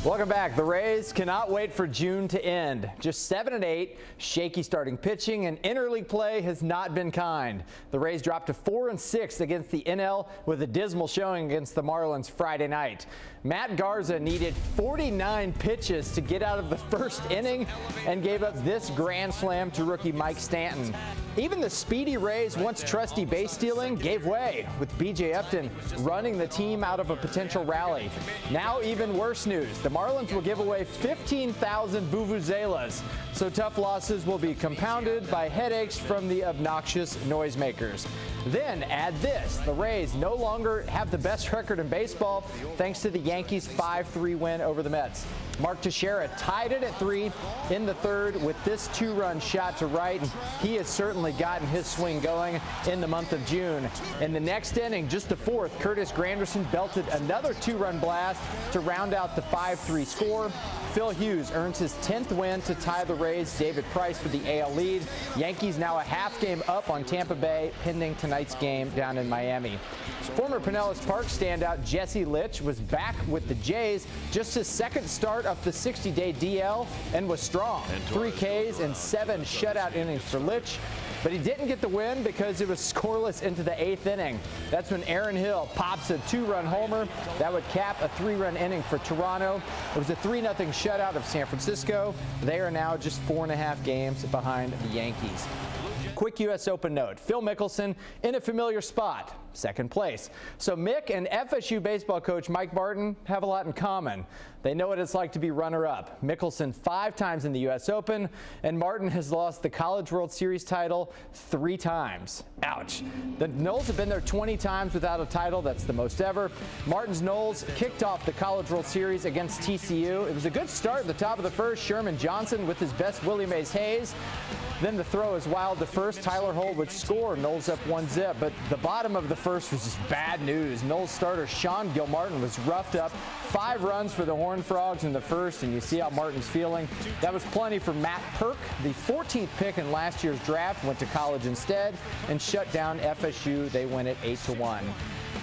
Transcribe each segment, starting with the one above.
Welcome back. The Rays cannot wait for June to end. Just 7-8, shaky starting pitching, and interleague play has not been kind. The Rays dropped to 4-6 against the NL with a dismal showing against the Marlins Friday night. Matt Garza needed 49 pitches to get out of the first inning and gave up this grand slam to rookie Mike Stanton. Even the speedy Rays' once trusty base stealing gave way, with B.J. Upton running the team out of a potential rally. Now even worse news. The Marlins will give away 15,000 vuvuzelas, so tough losses will be compounded by headaches from the obnoxious noisemakers. Then add this. The Rays no longer have the best record in baseball thanks to the Yankees' 5-3 win over the Mets. Mark Teixeira tied it at 3 in the third with this 2-run shot to right, and he has certainly gotten his swing going in the month of June. In the next inning, just the fourth, Curtis Granderson belted another 2-run blast to round out the 5-3 score. Phil Hughes earns his 10th win to tie the Rays' David Price for the AL lead. Yankees now a half game up on Tampa Bay, pending tonight's game down in Miami. Former Pinellas Park standout Jesse Litch was back with the Jays, just his second start of the 60-day DL, and was strong. 3 Ks and 7 shutout innings for Litch. But he didn't get the win because it was scoreless into the 8th inning. That's when Aaron Hill pops a 2-run homer. That would cap a 3-run inning for Toronto. It was a 3-0 shutout of San Francisco. They are now just 4.5 games behind the Yankees. Quick U.S. Open note. Phil Mickelson in a familiar spot, second place. So Mick and FSU baseball coach Mike Martin have a lot in common. They know what it's like to be runner-up. Mickelson 5 times in the U.S. Open, and Martin has lost the College World Series title 3 times. Ouch. The Noles have been there 20 times without a title. That's the most ever. Martin's Noles kicked off the College World Series against TCU. It was a good start at the top of the first. Sherman Johnson with his best Willie Mays Hayes. Then the throw is wild to first. Tyler Hull would score. Noles up 1-0. But the bottom of the first was just bad news. Noles starter Sean Gilmartin was roughed up. 5 runs for the Horned Frogs in the first, and you see how Martin's feeling. That was plenty for Matt Perk. The 14th pick in last year's draft went to college instead and shut down FSU. They win it 8-1.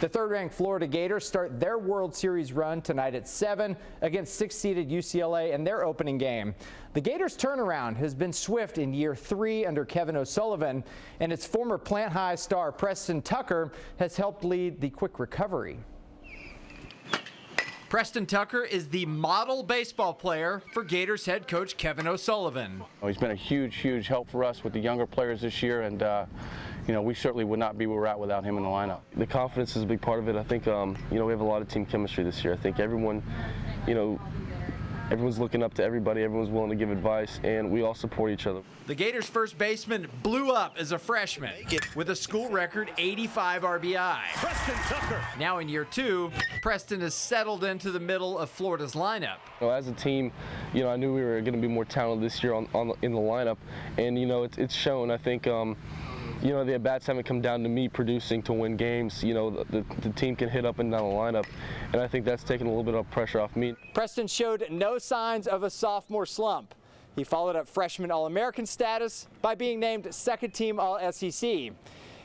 The third-ranked Florida Gators start their World Series run tonight at 7 against 6th-seeded UCLA in their opening game. The Gators' turnaround has been swift in year 3 under Kevin O'Sullivan, and its former Plant High star Preston Tucker has helped lead the quick recovery. Preston Tucker is the model baseball player for Gators head coach Kevin O'Sullivan. He's been a huge help for us with the younger players this year, and we certainly would not be where we're at without him in the lineup. The confidence is a big part of it. I think we have a lot of team chemistry this year. I think everyone, everyone's looking up to everybody. Everyone's willing to give advice, and we all support each other. The Gators' first baseman blew up as a freshman with a school record 85 RBI. Preston Tucker. Now in year 2, Preston has settled into the middle of Florida's lineup. As a team, I knew we were going to be more talented this year in the lineup, and it's shown. I think the at-bats haven't come down to me producing to win games. The team can hit up and down the lineup, and I think that's taken a little bit of pressure off me. Preston showed no signs of a sophomore slump. He followed up freshman All-American status by being named second-team All-SEC.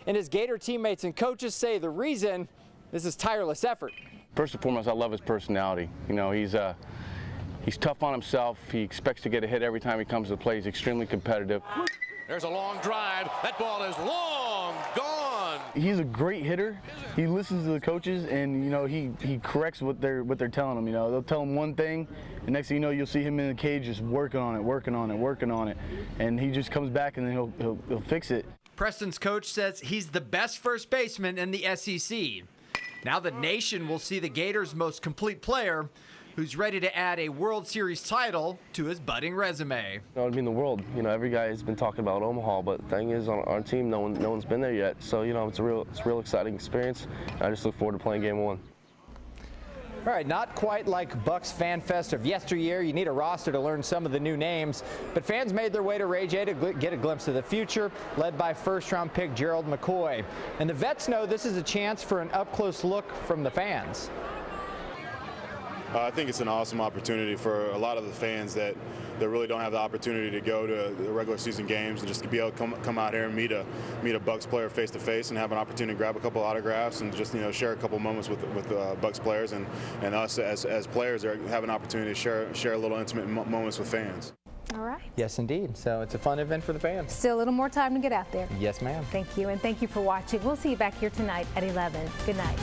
And his Gator teammates and coaches say the reason is his tireless effort. First and foremost, I love his personality. He's tough on himself. He expects to get a hit every time he comes to the plate. He's extremely competitive. There's a long drive. That ball is long gone. He's a great hitter. He listens to the coaches, and he corrects what they're telling him. They'll tell him one thing, and next thing you know, you'll see him in the cage just working on it, and he just comes back and then he'll fix it. Preston's coach says he's the best first baseman in the SEC. Now the nation will see the Gators' most complete player, who's ready to add a World Series title to his budding resume. It'd mean the world. Every guy has been talking about Omaha, but the thing is, on our team, no one's been there yet. So it's a real exciting experience. I just look forward to playing Game 1. All right, not quite like BUCS Fan Fest of yesteryear. You need a roster to learn some of the new names, but fans made their way to Ray J to get a glimpse of the future, led by first-round pick Gerald McCoy. And the vets know this is a chance for an up-close look from the fans. I think it's an awesome opportunity for a lot of the fans that really don't have the opportunity to go to the regular season games and just to be able to come out here and meet a BUCS player face to face and have an opportunity to grab a couple autographs and just share a couple moments with BUCS players and us as players have an opportunity to share a little intimate moments with fans. All right. Yes, indeed. So it's a fun event for the fans. Still a little more time to get out there. Yes, ma'am. Thank you, and thank you for watching. We'll see you back here tonight at 11. Good night.